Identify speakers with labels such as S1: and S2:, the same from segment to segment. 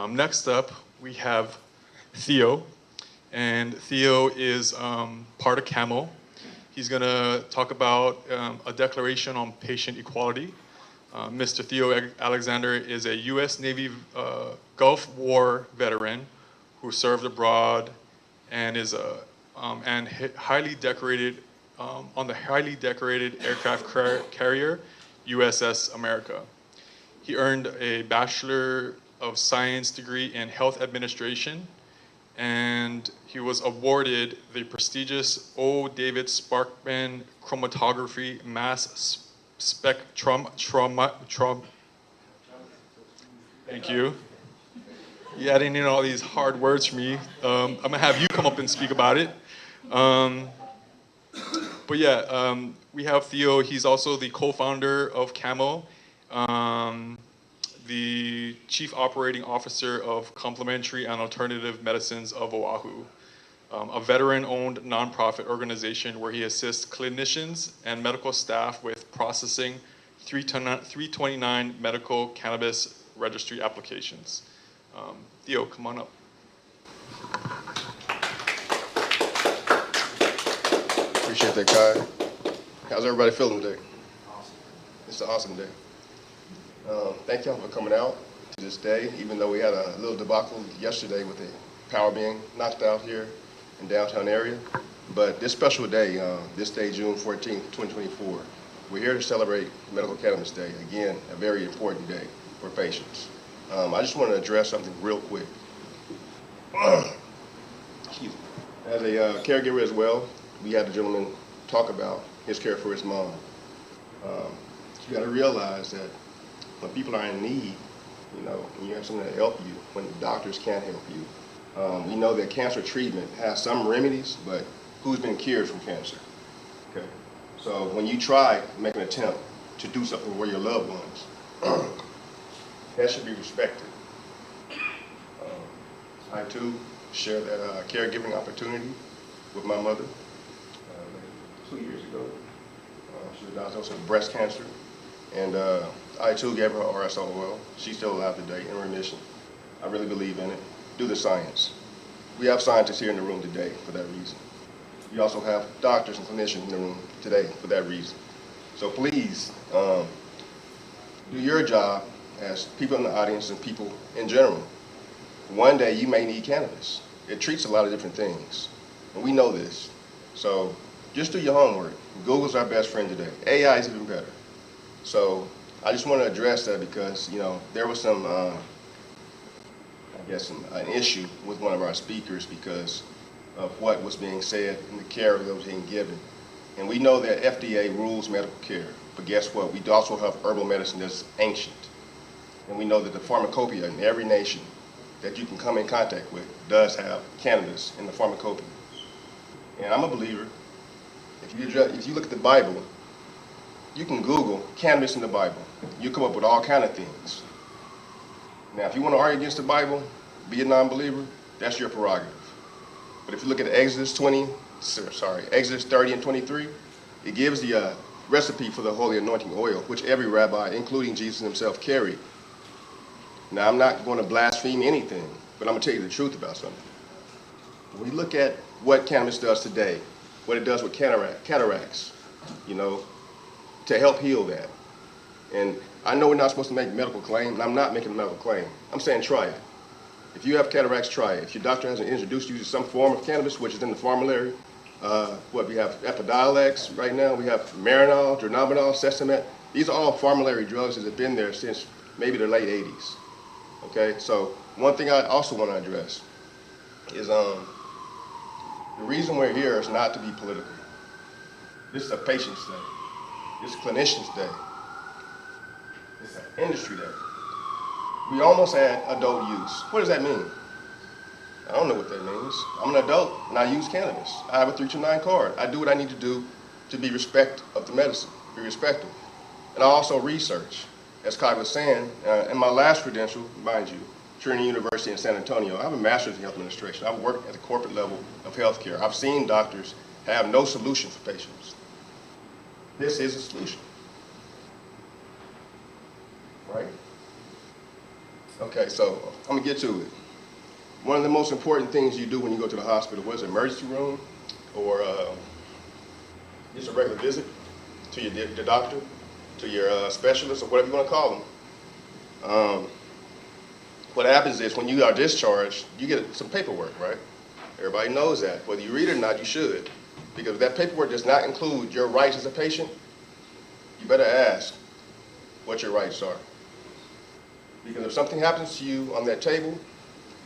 S1: Next up, we have Theo, and Theo is part of CAMO. He's going to talk about a declaration on patient equality. Mr. Theo Alexander is a U.S. Navy Gulf War veteran who served abroad and is highly decorated on the highly decorated aircraft carrier USS America. He earned a Bachelor of Science degree in Health Administration, and he was awarded the prestigious O. David Sparkman Chromatography Mass Spectrum. Thank you. You're adding in all these hard words for me. I'm gonna have you come up and speak about it. We have Theo. He's also the co-founder of CAMO, the Chief Operating Officer of Complementary and Alternative Medicines of Oahu, a veteran-owned nonprofit organization where he assists clinicians and medical staff with processing 329 medical cannabis registry applications. Theo, come on up.
S2: Appreciate that, Kai. How's everybody feeling today? Awesome. It's an awesome day. Thank y'all for coming out to this day, even though we had a little debacle yesterday with the power being knocked out here in downtown area. But this special day, this day, June 14th, 2024, we're here to celebrate Medical Cannabis Day. Again, a very important day for patients. I just want to address something real quick. Excuse me. As a caregiver as well, we had a gentleman talk about his care for his mom. You got to realize that when people are in need, when you have someone to help you, when the doctors can't help you, we know that cancer treatment has some remedies, but who's been cured from cancer? Okay. So when you try to make an attempt to do something for your loved ones, that should be respected. I too share that caregiving opportunity with my mother 2 years ago. She was diagnosed with breast cancer, and I too gave her RSOL. She's still alive today, in remission. I really believe in it. Do the science. We have scientists here in the room today for that reason. We also have doctors and clinicians in the room today for that reason. So please, do your job as people in the audience and people in general. One day you may need cannabis. It treats a lot of different things, and we know this. So just do your homework. Google's our best friend today. AI is even better. So I just want to address that because, there was some, an issue with one of our speakers because of what was being said and the care that was being given. And we know that FDA rules medical care, but guess what? We also have herbal medicine that's ancient. And we know that the pharmacopoeia in every nation that you can come in contact with does have cannabis in the pharmacopoeia. And I'm a believer. If you look at the Bible, you can Google cannabis in the Bible. You come up with all kind of things. Now, if you want to argue against the Bible, be a non-believer, that's your prerogative. But if you look at Exodus 30 and 23, it gives the recipe for the holy anointing oil, which every rabbi, including Jesus himself, carried. Now, I'm not going to blaspheme anything, but I'm going to tell you the truth about something. When we look at what cannabis does today, what it does with cataracts, to help heal that. And I know we're not supposed to make medical claims, and I'm not making a medical claim. I'm saying try it. If you have cataracts, try it. If your doctor hasn't introduced you to some form of cannabis, which is in the formulary, we have Epidiolex right now, we have Marinol, Dronabinol, Sesamet. These are all formulary drugs that have been there since maybe the late 80s. Okay, so one thing I also want to address is the reason we're here is not to be political. This is a patient's day. This is a clinician's day. It's an industry day. We almost had adult use. What does that mean? I don't know what that means. I'm an adult and I use cannabis. I have a 329 card. I do what I need to do to be respect of the medicine, be respectful. And I also research. As Kai was saying, in my last credential, mind you, Trinity University in San Antonio, I have a master's in health administration. I've worked at the corporate level of healthcare. I've seen doctors have no solution for patients. This is a solution, right? Okay, so I'm gonna get to it. One of the most important things you do when you go to the hospital, whether it's an emergency room or just a regular visit to the doctor, to your specialist, or whatever you want to call them. What happens is when you are discharged, you get some paperwork, right? Everybody knows that. Whether you read it or not, you should. Because if that paperwork does not include your rights as a patient, you better ask what your rights are. Because if something happens to you on that table,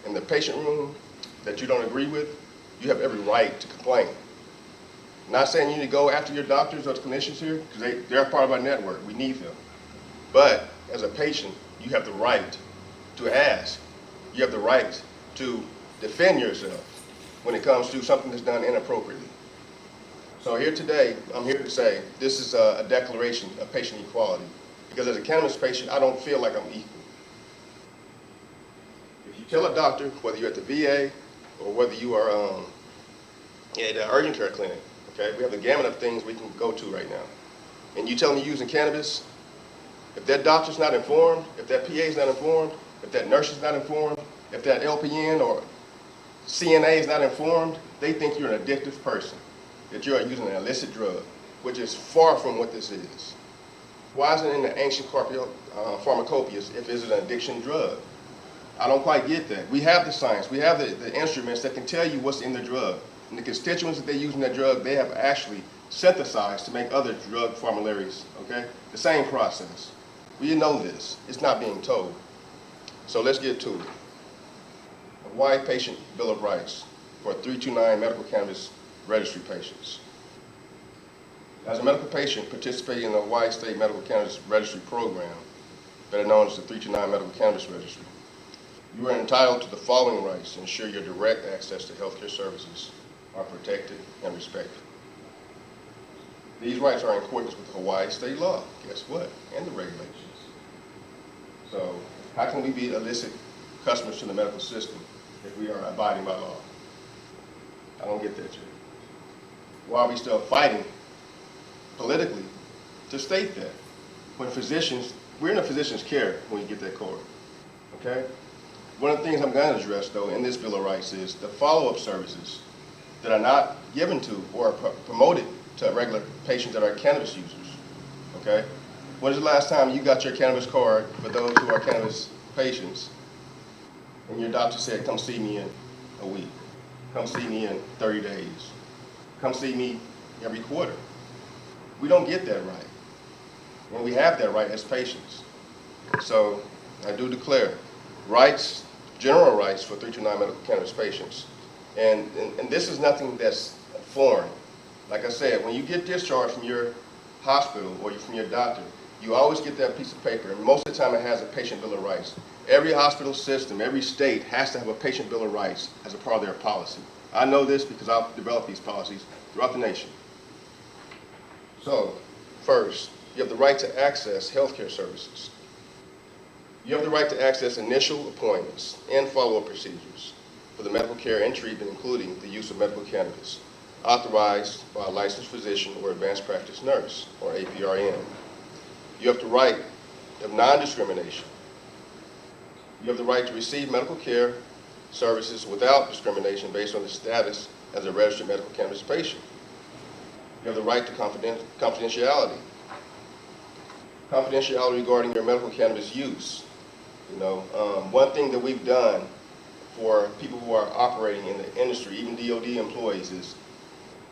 S2: in the patient room, that you don't agree with, you have every right to complain. I'm not saying you need to go after your doctors or the clinicians here, because they're part of our network. We need them. But as a patient, you have the right to ask. You have the right to defend yourself when it comes to something that's done inappropriately. So here today, I'm here to say this is a declaration of patient equality. Because as a cannabis patient, I don't feel like I'm equal. If you tell a doctor, whether you're at the VA or whether you are at an urgent care clinic, okay, we have a gamut of things we can go to right now. And you tell them you're using cannabis, if that doctor's not informed, if that PA is not informed, if that nurse is not informed, if that LPN or CNA is not informed, they think you're an addictive person, that you're using an illicit drug, which is far from what this is. Why is it in the ancient pharmacopoeias if it's an addiction drug? I don't quite get that. We have the science, we have the instruments that can tell you what's in the drug. And the constituents that they use in that drug, they have actually synthesized to make other drug formularies, okay? The same process. We know this. It's not being told. So let's get to it. A Hawaii Patient Bill of Rights for 329 medical cannabis registry patients. As a medical patient participating in the Hawaii State Medical Cannabis Registry Program, better known as the 329 Medical Cannabis Registry, you are entitled to the following rights to ensure your direct access to healthcare services are protected and respected. These rights are in accordance with Hawaii state law, guess what, and the regulations. So how can we be illicit customers to the medical system if we are abiding by law? I don't get that yet. Why are we still fighting politically to state that? When physicians, we're in a physician's care when you get that card, okay? One of the things I'm going to address, though, in this Bill of Rights is the follow-up services that are not given to or promoted to regular patients that are cannabis users, okay? When was the last time you got your cannabis card for those who are cannabis patients and your doctor said, come see me in a week, come see me in 30 days, come see me every quarter? We don't get that right. And we have that right as patients. So I do declare rights, general rights for 329 medical cannabis patients. And this is nothing that's foreign. Like I said, when you get discharged from your hospital or from your doctor, you always get that piece of paper, and most of the time it has a patient bill of rights. Every hospital system, every state has to have a patient bill of rights as a part of their policy. I know this because I've developed these policies throughout the nation. So, first, you have the right to access healthcare services. You have the right to access initial appointments and follow-up procedures for the medical care and treatment, including the use of medical cannabis, authorized by a licensed physician or advanced practice nurse, or APRN. You have the right of non-discrimination. You have the right to receive medical care services without discrimination based on the status as a registered medical cannabis patient. You have the right to confidentiality. Confidentiality regarding your medical cannabis use. You know, one thing that we've done for people who are operating in the industry, even DOD employees, is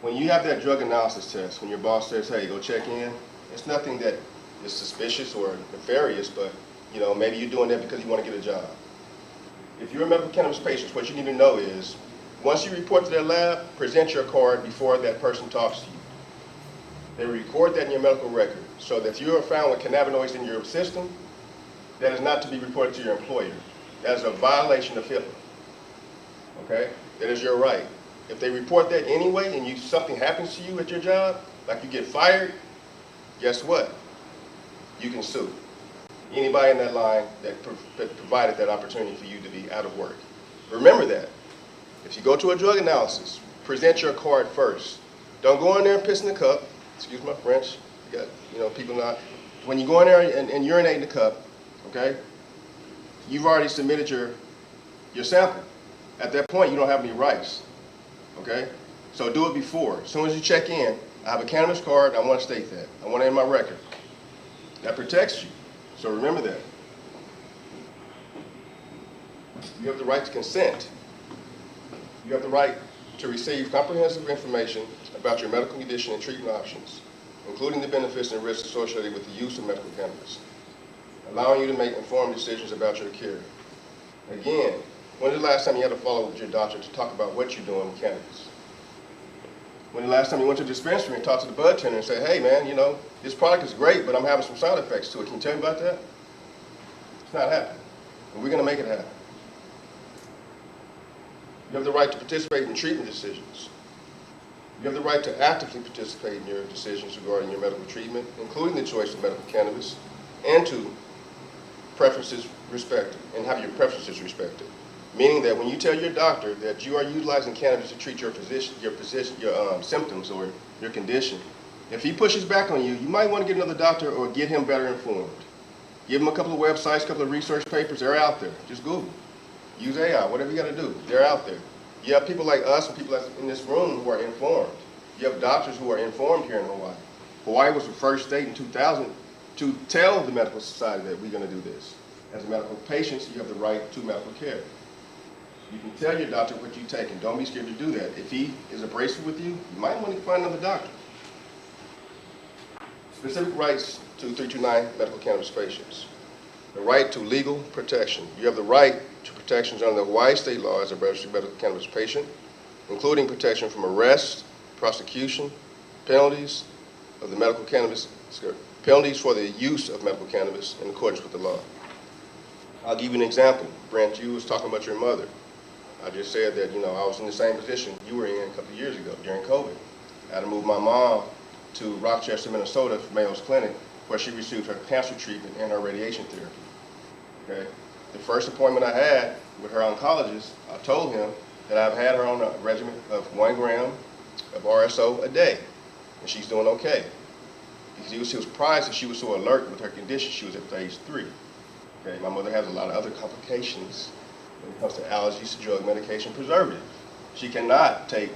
S2: when you have that drug analysis test, when your boss says, hey, go check in, it's nothing that is suspicious or nefarious, but you know, maybe you're doing that because you want to get a job. If you're a medical cannabis patient, what you need to know is, once you report to their lab, present your card before that person talks to you. They record that in your medical record, so that if you are found with cannabinoids in your system, that is not to be reported to your employer. That is a violation of HIPAA, okay? That is your right. If they report that anyway and something happens to you at your job, like you get fired, guess what? You can sue anybody in that line that provided that opportunity for you to be out of work. Remember that. If you go to a drug analysis, present your card first. Don't go in there and piss in the cup. Excuse my French. You got, people not. When you go in there and urinate in the cup, okay, you've already submitted your sample. At that point, you don't have any rights, okay? So do it before. As soon as you check in, I have a cannabis card, I want to state that. I want it in my record. That protects you, so remember that. You have the right to consent. You have the right to receive comprehensive information about your medical condition and treatment options, including the benefits and risks associated with the use of medical cannabis, allowing you to make informed decisions about your care. Again, when was the last time you had to follow with your doctor to talk about what you're doing with cannabis? When the last time you went to the dispensary and talked to the bud tender and said, hey man, you know, this product is great, but I'm having some side effects to it. Can you tell me about that? It's not happening. And we're going to make it happen. You have the right to participate in treatment decisions. You have the right to actively participate in your decisions regarding your medical treatment, including the choice of medical cannabis, and to preferences respected, and have your preferences respected. Meaning that when you tell your doctor that you are utilizing cannabis to treat your symptoms or your condition, if he pushes back on you, you might want to get another doctor or get him better informed. Give him a couple of websites, a couple of research papers, they're out there. Just Google. Use AI, whatever you got to do, they're out there. You have people like us and people in this room who are informed. You have doctors who are informed here in Hawaii. Hawaii was the first state in 2000 to tell the medical society that we're going to do this. As medical patients, you have the right to medical care. You can tell your doctor what you take, and don't be scared to do that. If he is abrasive with you, you might want to find another doctor. Specific rights to 329 medical cannabis patients. The right to legal protection. You have the right to protections under the Hawaii state law as a registered medical cannabis patient, including protection from arrest, prosecution, penalties of the medical cannabis, penalties for the use of medical cannabis in accordance with the law. I'll give you an example. Brent, you was talking about your mother. I just said that, you know, I was in the same position you were in a couple of years ago during COVID. I had to move my mom to Rochester, Minnesota for Mayo's Clinic, where she received her cancer treatment and her radiation therapy. Okay? The first appointment I had with her oncologist, I told him that I've had her on a regimen of 1 gram of RSO a day, and she's doing okay. Because he was surprised that she was so alert with her condition. She was at phase 3. Okay? My mother has a lot of other complications when it comes to allergies to drug medication preservative. She cannot take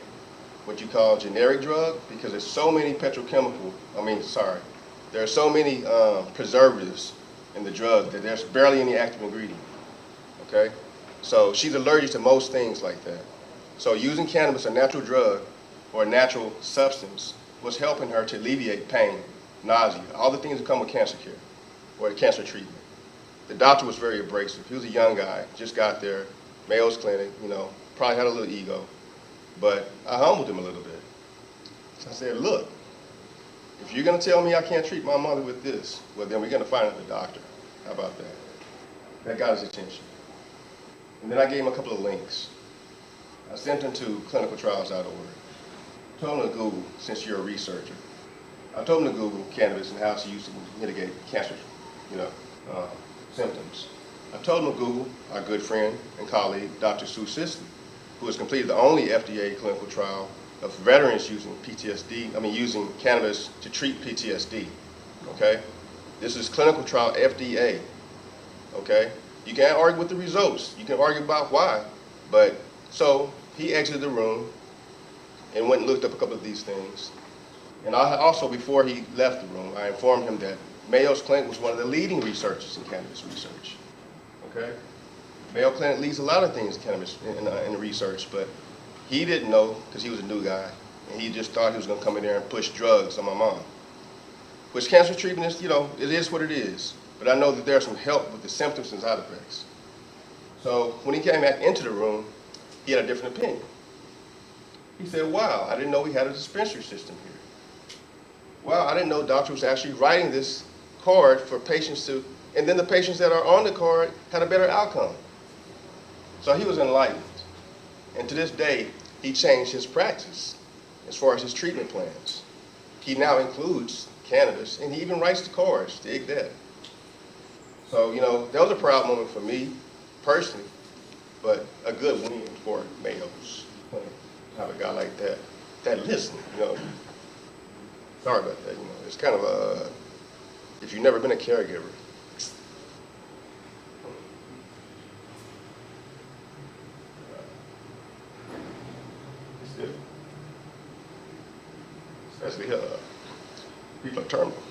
S2: what you call generic drug because there's so many there are so many preservatives in the drug that there's barely any active ingredient, okay? So she's allergic to most things like that. So using cannabis, a natural drug or a natural substance, was helping her to alleviate pain, nausea, all the things that come with cancer care or cancer treatment. The doctor was very abrasive. He was a young guy, just got there, Mayo's Clinic, you know, probably had a little ego, but I humbled him a little bit. So I said, look, if you're going to tell me I can't treat my mother with this, well, then we're going to find another doctor. How about that? That got his attention. And then I gave him a couple of links. I sent him to clinicaltrials.org. I told him to Google, since you're a researcher. I told him to Google cannabis and how it's used to mitigate cancer, symptoms. I told him to Google our good friend and colleague, Dr. Sue Sisley, who has completed the only FDA clinical trial of veterans using using cannabis to treat PTSD, okay? This is clinical trial FDA, okay? You can't argue with the results. You can argue about why, but so he exited the room and went and looked up a couple of these things. And I also, before he left the room, I informed him that Mayo's Clinic was one of the leading researchers in cannabis research, okay? Mayo Clinic leads a lot of things in cannabis in research, but he didn't know because he was a new guy, and he just thought he was going to come in there and push drugs on my mom. Which cancer treatment is, it is what it is. But I know that there's some help with the symptoms and side effects. So when he came back into the room, he had a different opinion. He said, wow, I didn't know we had a dispensary system here. Wow, I didn't know doctor was actually writing this card for patients to, and then the patients that are on the card had a better outcome. So he was enlightened. And to this day, he changed his practice as far as his treatment plans. He now includes cannabis, and he even writes the cards, dig that. So, that was a proud moment for me, personally, but a good win for Mayo's. Have a guy like that listen, Sorry about that, It's kind of if you've never been a caregiver, Especially people are terminal.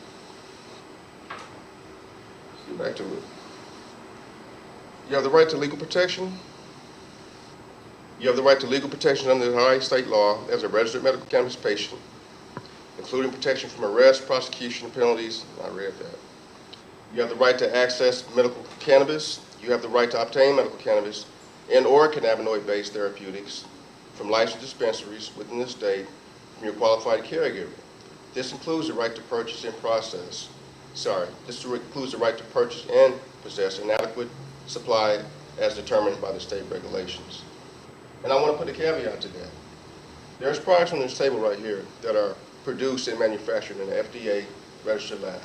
S2: Let's get back to it. You have the right to legal protection. You have the right to legal protection under the Hawaii state law as a registered medical cannabis patient, including protection from arrest, prosecution, and penalties. I read that. You have the right to access medical cannabis. You have the right to obtain medical cannabis and or cannabinoid-based therapeutics from licensed dispensaries within the state from your qualified caregiver. This includes the right to purchase and this includes the right to purchase and possess an adequate supply as determined by the state regulations. And I want to put a caveat to that. There's products on this table right here that are produced and manufactured in an FDA registered lab.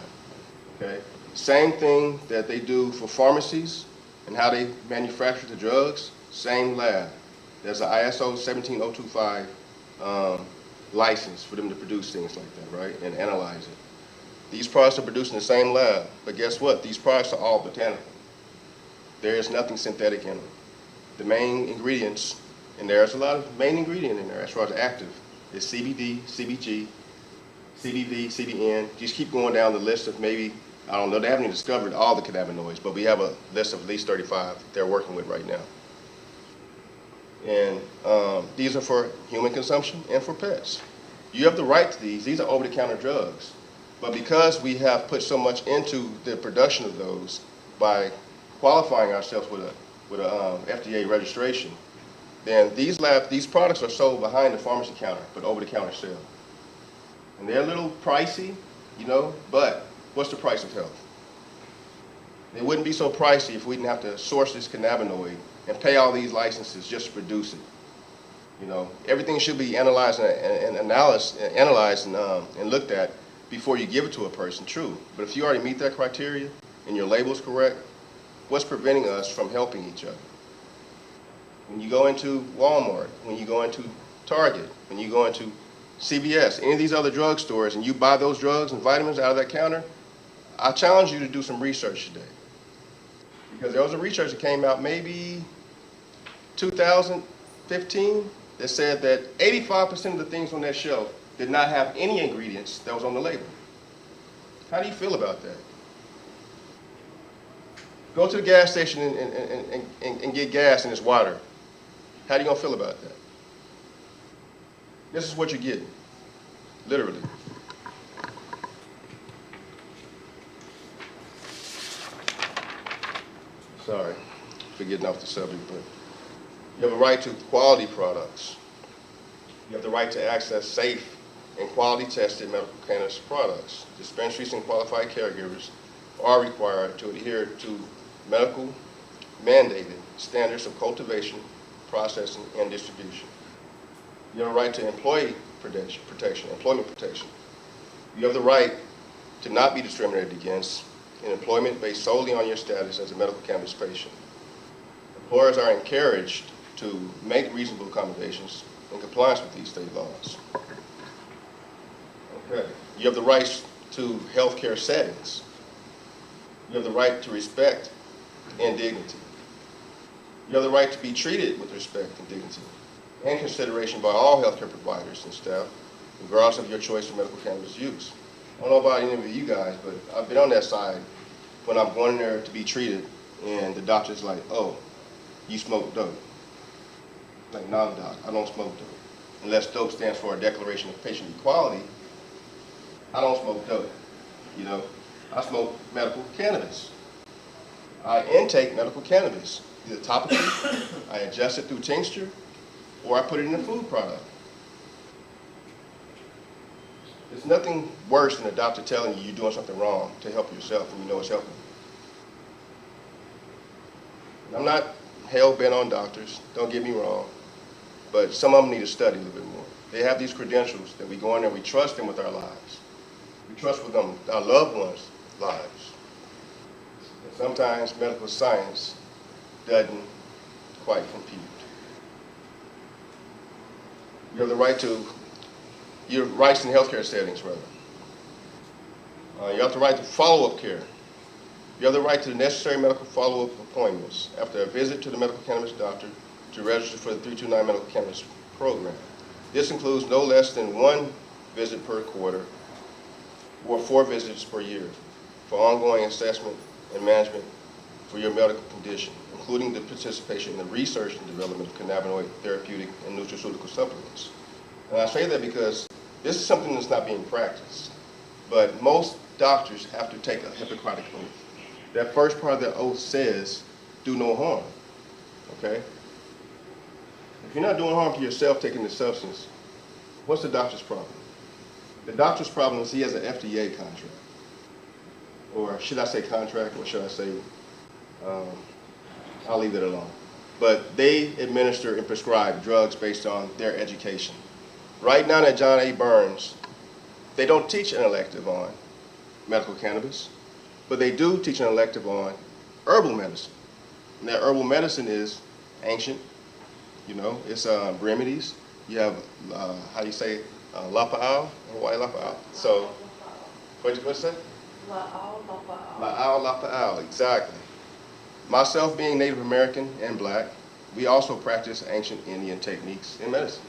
S2: Okay? Same thing that they do for pharmacies and how they manufacture the drugs, same lab. There's an ISO 17025 license for them to produce things like that, right? And analyze it. These products are produced in the same lab, but guess what? These products are all botanical. There is nothing synthetic in them. The main ingredients, and there's a lot of main ingredient in there as far as active, is CBD, CBG, CBV, CBN. Just keep going down the list of maybe, I don't know, they haven't even discovered all the cannabinoids, but we have a list of at least 35 they're working with right now. And these are for human consumption and for pets. You have the right to these. These are over-the-counter drugs. But because we have put so much into the production of those by qualifying ourselves with a FDA registration, then these products are sold behind the pharmacy counter, but over-the-counter sale. And they're a little pricey, you know, but what's the price of health? It wouldn't be so pricey if we didn't have to source this cannabinoid and pay all these licenses just to produce it. You know, everything should be analyzed and looked at before you give it to a person, true. But if you already meet that criteria and your label is correct, what's preventing us from helping each other? When you go into Walmart, when you go into Target, when you go into CVS, any of these other drugstores, and you buy those drugs and vitamins out of that counter, I challenge you to do some research today. Because there was a research that came out maybe 2015 that said that 85% of the things on that shelf did not have any ingredients that was on the label. How do you feel about that? Go to the gas station and get gas and it's water. How are you gonna feel about that? This is what you're getting, literally. Sorry for getting off the subject, but you have a right to quality products. You have the right to access safe and quality tested medical cannabis products. Dispensaries and qualified caregivers are required to adhere to medical mandated standards of cultivation, processing, and distribution. You have a right to employment protection. You have the right to not be discriminated against in employment based solely on your status as a medical cannabis patient. Employers are encouraged to make reasonable accommodations in compliance with these state laws. Okay. You have the rights to healthcare settings. You have the right to respect and dignity. You have the right to be treated with respect and dignity and consideration by all healthcare providers and staff, regardless of your choice of medical cannabis use. I don't know about any of you guys, but I've been on that side when I'm going there to be treated and the doctor's like, oh, you smoke dope. Like, no, doc, I don't smoke dope. Unless dope stands for a Declaration of Patient Equality, I don't smoke dope. You know, I smoke medical cannabis. I intake medical cannabis, either topically, I ingest it through tincture, or I put it in a food product. There's nothing worse than a doctor telling you you're doing something wrong to help yourself and you know it's helping. I'm not hell-bent on doctors, don't get me wrong, but some of them need to study a little bit more. They have these credentials that we go in there, we trust them with our lives. We trust with them our loved ones' lives. And sometimes medical science doesn't quite compute. You have the right to your rights in healthcare settings, rather. You have the right to follow-up care. You have the right to the necessary medical follow-up appointments after a visit to the medical cannabis doctor to register for the 329 medical cannabis program. This includes no less than 1 visit per quarter or 4 visits per year for ongoing assessment and management for your medical condition, including the participation in the research and development of cannabinoid therapeutic and nutraceutical supplements. And I say that because this is something that's not being practiced, but most doctors have to take a Hippocratic oath. That first part of the oath says, do no harm, okay? If you're not doing harm to yourself taking the substance, what's the doctor's problem? The doctor's problem is he has an FDA contract. Or should I say contract, or should I say, I'll leave it alone. But they administer and prescribe drugs based on their education. Right now at John A. Burns, they don't teach an elective on medical cannabis, but they do teach an elective on herbal medicine. And that herbal medicine is ancient, you know, it's remedies. You have, how do you say, lapa'au, Hawaii lapa'au. So, what'd you say?
S3: La'au lapa'au.
S2: La'au lapa'au, exactly. Myself being Native American and black, we also practice ancient Indian techniques in medicine.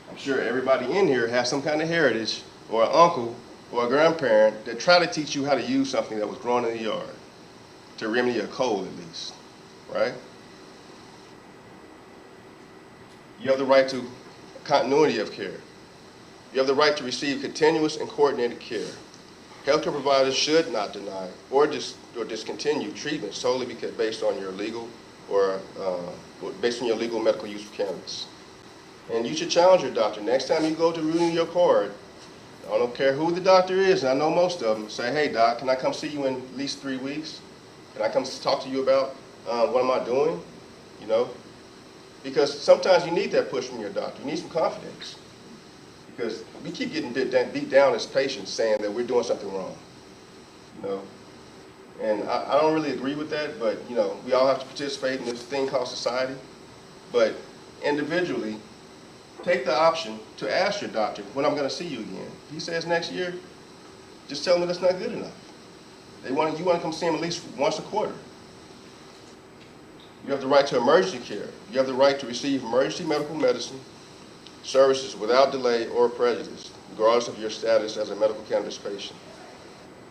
S2: I'm sure everybody in here has some kind of heritage, or an uncle, or a grandparent that tried to teach you how to use something that was grown in the yard to remedy a cold at least, right? You have the right to continuity of care. You have the right to receive continuous and coordinated care. Healthcare providers should not deny or discontinue treatment solely based on your legal or based on your legal medical use of cannabis. And you should challenge your doctor. Next time you go to renew your card, I don't care who the doctor is, and I know most of them, say, hey doc, can I come see you in at least 3 weeks? Can I come talk to you about what am I doing? You know? Because sometimes you need that push from your doctor. You need some confidence. Because we keep getting beat down as patients saying that we're doing something wrong. You know? And I don't really agree with that, but you know, we all have to participate in this thing called society. But individually, take the option to ask your doctor when I'm going to see you again. If he says next year, just tell him that's not good enough. You want to come see him at least once a quarter. You have the right to emergency care. You have the right to receive emergency medical medicine services without delay or prejudice, regardless of your status as a medical cannabis patient.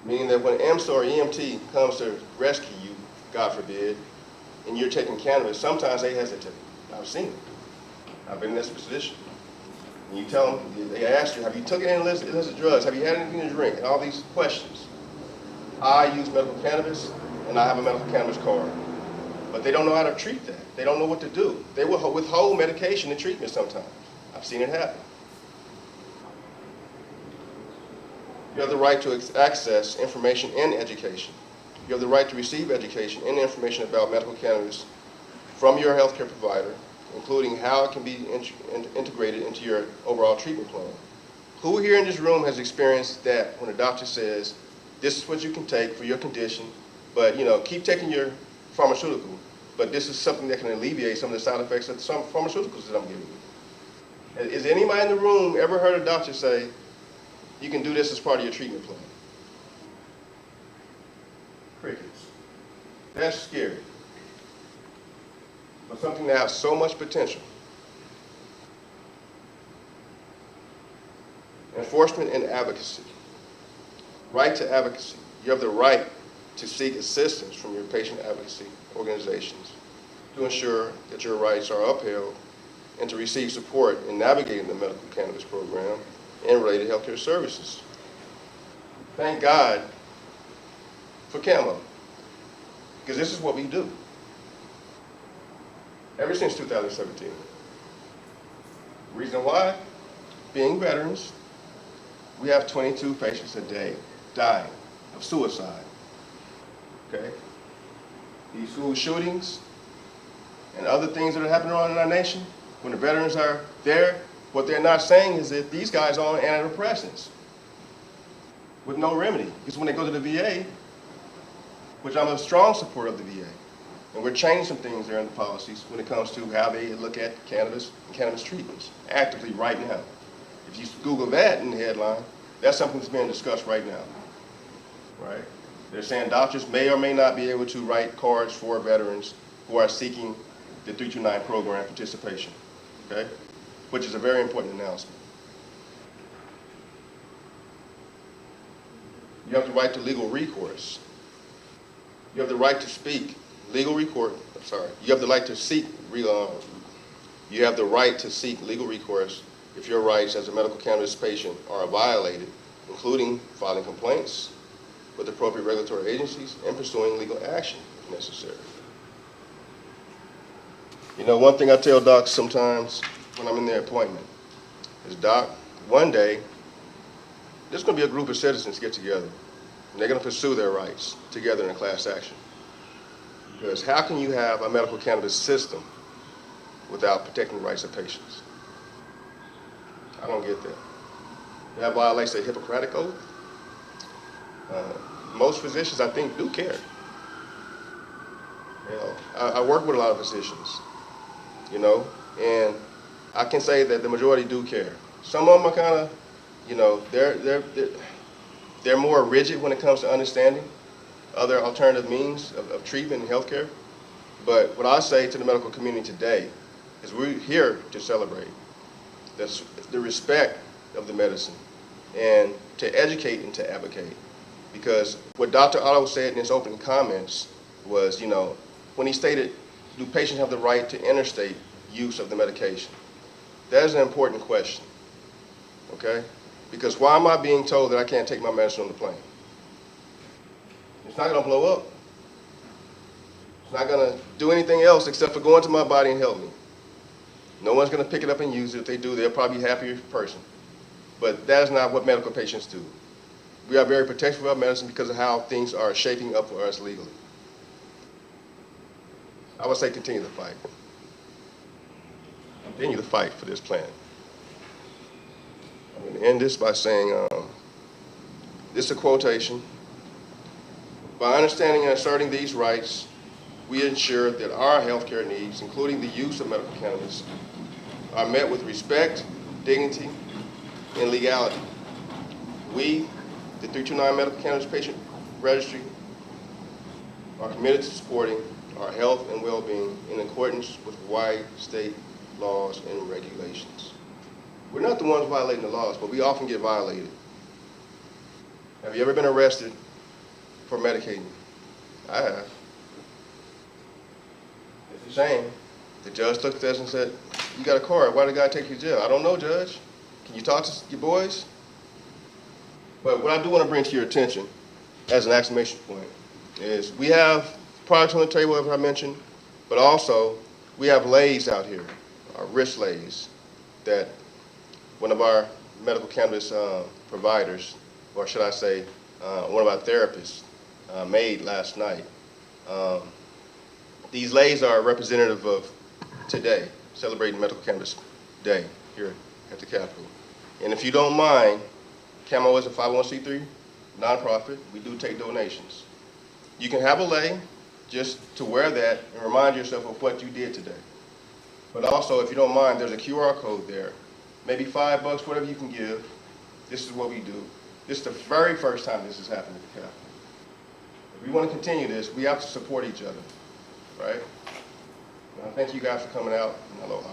S2: Meaning that when EMSA or EMT comes to rescue you, God forbid, and you're taking cannabis, sometimes they hesitate. I've seen it. I've been in this position. And you tell them, they ask you, have you taken any illicit drugs? Have you had anything to drink? And all these questions. I use medical cannabis, and I have a medical cannabis card. But they don't know how to treat that. They don't know what to do. They will withhold medication and treatment sometimes. I've seen it happen. You have the right to access information and education. You have the right to receive education and information about medical cannabis from your healthcare provider, including how it can be integrated into your overall treatment plan. Who here in this room has experienced that when a doctor says, this is what you can take for your condition, but you know, keep taking your pharmaceutical, but this is something that can alleviate some of the side effects of some pharmaceuticals that I'm giving you. Has anybody in the room ever heard a doctor say, you can do this as part of your treatment plan? Crickets. That's scary. But something that has so much potential. Enforcement and advocacy. Right to advocacy. You have the right to seek assistance from your patient advocacy organizations to ensure that your rights are upheld and to receive support in navigating the medical cannabis program and related healthcare services. Thank God for CAMO, because this is what we do. Ever since 2017. Reason why? Being veterans, we have 22 patients a day dying of suicide. Okay? These school shootings and other things that are happening around in our nation, when the veterans are there, what they're not saying is that these guys are on antidepressants with no remedy. Because when they go to the VA, which I'm a strong supporter of the VA, and we're changing some things there in the policies when it comes to how they look at cannabis and cannabis treatments actively right now. If you Google that in the headline, that's something that's being discussed right now, right? They're saying doctors may or may not be able to write cards for veterans who are seeking the 329 program participation, okay? which is a very important announcement. You have the right to legal recourse. You have the right to speak legal recourse. You have the right to seek. You have the right to seek legal recourse if your rights as a medical cannabis patient are violated, including filing complaints with appropriate regulatory agencies and pursuing legal action if necessary. You know, one thing I tell docs sometimes when I'm in their appointment is, Doc, one day there's going to be a group of citizens get together and they're going to pursue their rights together in a class action. Because how can you have a medical cannabis system without protecting the rights of patients? I don't get that. That violates the Hippocratic Oath. Most physicians, I think, do care. You know, I work with a lot of physicians, you know, and I can say that the majority do care. Some of them are kind of, you know, they're more rigid when it comes to understanding other alternative means of treatment and healthcare. But what I say to the medical community today is we're here to celebrate the respect of the medicine and to educate and to advocate. Because what Dr. Otto said in his opening comments was, you know, when he stated, do patients have the right to interstate use of the medication? That is an important question, okay? Because why am I being told that I can't take my medicine on the plane? It's not going to blow up. It's not going to do anything else except for go into my body and help me. No one's going to pick it up and use it. If they do, they'll probably be a happier person. But that is not what medical patients do. We are very protective of our medicine because of how things are shaping up for us legally. I would say continue the fight. Continue the fight for this plan. I'm going to end this by saying, this is a quotation. By understanding and asserting these rights, we ensure that our healthcare needs, including the use of medical cannabis, are met with respect, dignity, and legality. We, the 329 Medical Cannabis Patient Registry, are committed to supporting our health and well-being in accordance with Hawaii state laws and regulations. We're not the ones violating the laws, but we often get violated. Have you ever been arrested for medicating? I have. It's a shame. The judge looked at us and said, you got a card, why did the guy take you to jail? I don't know, Judge. Can you talk to your boys? But what I do want to bring to your attention as an exclamation point is we have products on the table, as I mentioned, but also we have lays out here, our wrist lays, that one of our medical cannabis providers, or should I say, one of our therapists made last night. These lays are representative of today, celebrating Medical Cannabis Day here at the Capitol. And if you don't mind, CAMO is a 501c3 nonprofit. We do take donations. You can have a lay just to wear that and remind yourself of what you did today. But also, if you don't mind, there's a QR code there. Maybe $5, whatever you can give. This is what we do. This is the very first time this has happened at the Capitol. If we want to continue this, we have to support each other, right? And I thank you guys for coming out, and aloha.